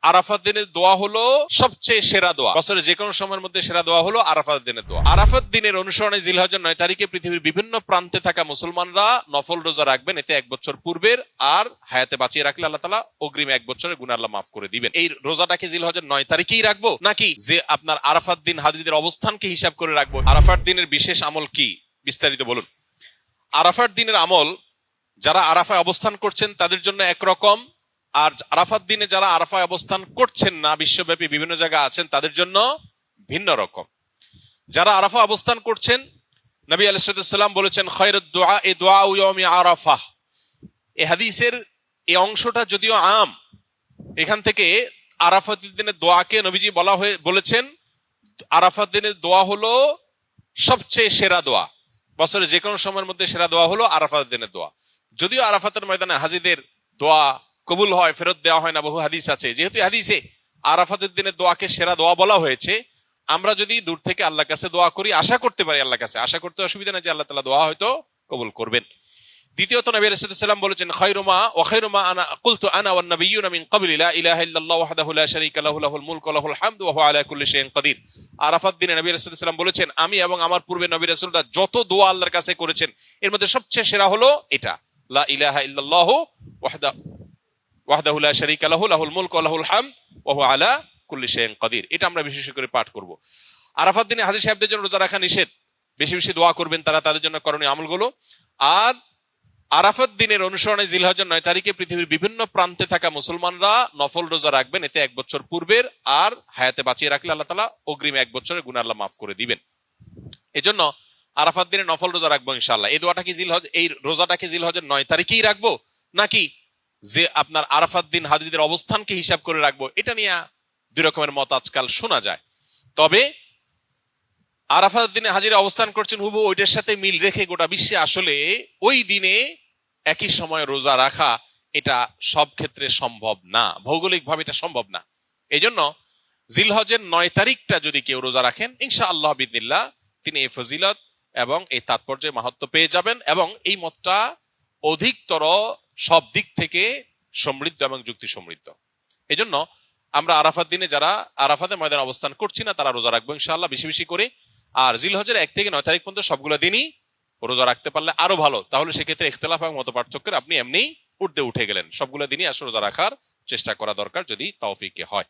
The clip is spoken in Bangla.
আরাফাত দিনের দোয়া হলো সবচেয়ে সেরা দোয়া। বছরের যে কোনো সময়ের মধ্যে সেরা দোয়া হলো আরাফাত দিনের দোয়া। আরাফাত দিনের অনুসরণে জিলহজের 9 তারিখে পৃথিবীর বিভিন্ন প্রান্তে থাকা মুসলমানরা নফল রোজা রাখবেন। এতে 1 বছর পূর্বের আর হায়াতে বাঁচিয়ে রাখলে আল্লাহ তাআলা অগ্রিম 1 বছরের গুনাহ আল্লাহ মাফ করে দিবেন। এই রোজাটাকে জিলহজের 9 তারিখেই রাখবো নাকি যে আপনার আরাফাত দিন হাজিদের অবস্থানকে হিসাব করে রাখবো? আরাফাত দিনের বিশেষ আমল কি বিস্তারিত বলুন। আরাফাত দিনের আমল যারা আরাফায় অবস্থান করছেন তাদের জন্য একরকম, আর আরাফাত দিনে যারা আরাফায় অবস্থান করছেন না, বিশ্বব্যাপী বিভিন্ন জায়গায় আছেন, তাদের জন্য ভিন্ন রকম। যারা আরাফা অবস্থান করছেন, নবী আলাইহিস সালাম বলেছেন খায়রুদ দুআ এ দুআ ইয়াউমি আরাফা। এই হাদিসের এই অংশটা যদিও আম, এখান থেকে আরাফাত দিনের দোয়াকে নবীজি বলেছেন আরাফাত দিনের দোয়া হলো সবচেয়ে সেরা দোয়া। বছরের যে কোনো সময়ের মধ্যে সেরা দোয়া হলো আরাফাত দিনের দোয়া। যদিও আরাফাতের ময়দানে হাজিদের দোয়া কবুল হয়, ফেরত দেওয়া হয় না, বহু হাদিস আছে। যেহেতু হাদিসে আরাফাতের দিনের দোয়াকে সেরা দোয়া বলা হয়েছে, আমরা যদি দূর থেকে আল্লাহর কাছে দোয়া করি, আশা করতে পারি আল্লাহর কাছে, আশা করতে অসুবিধা নেই যে আল্লাহ তাআলা দোয়া হয়তো কবুল করবেন। দ্বিতীয়ত নবী আলাইহিস সালাম বলেছেন খায়রুমা ওয়া খায়রুমা আনা কুলতু আনা ওয়ান নাবিয়্যুনা মিন ক্বাবলি লা ইলাহা ইল্লাল্লাহু ওয়াহদাহু লা শারীকা লাহু লাহুল মুলকু ওয়া লাহুল হামদু ওয়া হুয়া আলা কুল্লি শাইইন কাদির। আরাফাত দিনে নবী আলাইহিস সালাম বলেছেন আমি এবং আমার পূর্বে নবী রাসূলরা যত দোয়া আল্লাহর কাছে করেছেন এর মধ্যে সবচেয়ে সেরা হলো এটা, লা ইলাহা ইল্লাল্লাহু ওয়াহদাহু লা শারীকা লাহু লাহুল মুলকু ওয়া লাহুল হামদু ওয়া হুয়া আলা কুল্লি শাইইন কাদির। এটা আমরা বিশেষ করে পাঠ করব। আরাফাত দিনে হাজী সাহেবদের জন্য রোজা রাখা নিষেধ, বেশি বেশি দোয়া করবেন তারা, তাদের জন্য করণীয় আমলগুলো। আর আরাফাত দিনের অনুসরণে জিলহজের 9 তারিখে পৃথিবীর বিভিন্ন প্রান্তে থাকা মুসলমানরা নফল রোজা রাখবেন। এতে 1 বছর পূর্বের আর হায়াতে বাঁচিয়ে রাখলে আল্লাহ তাআলা অগ্রিম 1 বছরের গুনাহ আল্লাহ মাফ করে দিবেন। এজন্য আরাফাত দিনে নফল রোজা রাখবো ইনশাআল্লাহ। এই দোয়াটা কি এই রোজাটাকে জিলহজের 9 তারিখেই রাখবো নাকি যে আপনার আরাফাত দিন হাজিদের অবস্থানকে হিসাব করে রাখবো? এটা নিয়ে দুই রকমের মত আজকাল শোনা যায়। তবে আরাফাত দিনে হাজিরা অবস্থান করছেন হুবহু ওইটার সাথে মিল রেখে গোটা বিশ্বে আসলে ওই দিনে একই সময় রোজা রাখা এটা সব ক্ষেত্রে সম্ভব না, ভৌগোলিকভাবে এটা সম্ভব না। এই জন্য জিলহজের 9 তারিখটা যদি কেউ রোজা রাখেন ইনশাআল্লাহ বিদিনিল্লাহ তিনি এই ফজিলত এবং এই তাৎপর্য মাহাত্ম্য পেয়ে যাবেন, এবং এই মতটা অধিকতর সব দিক থেকে সমৃদ্ধ এবং যুক্তি সমৃদ্ধ। এই জন্য আমরা আরাফাত দিনে যারা আরাফাতের ময়দানে অবস্থান করছি না তারা রোজা রাখবো ইনশাআল্লাহ বেশি বেশি করে। আর জিলহজের 1 থেকে 9 তারিখ পর্যন্ত সবগুলো দিনই রোজা রাখতে পারলে আরো ভালো। তাহলে সেক্ষেত্রে ইখতিলাফ এবং মত পার্থক্যের আপনি এমনি উঠে গেলেন। সবগুলো দিনই আসলে রোজা রাখার চেষ্টা করা দরকার যদি তৌফিকে হয়।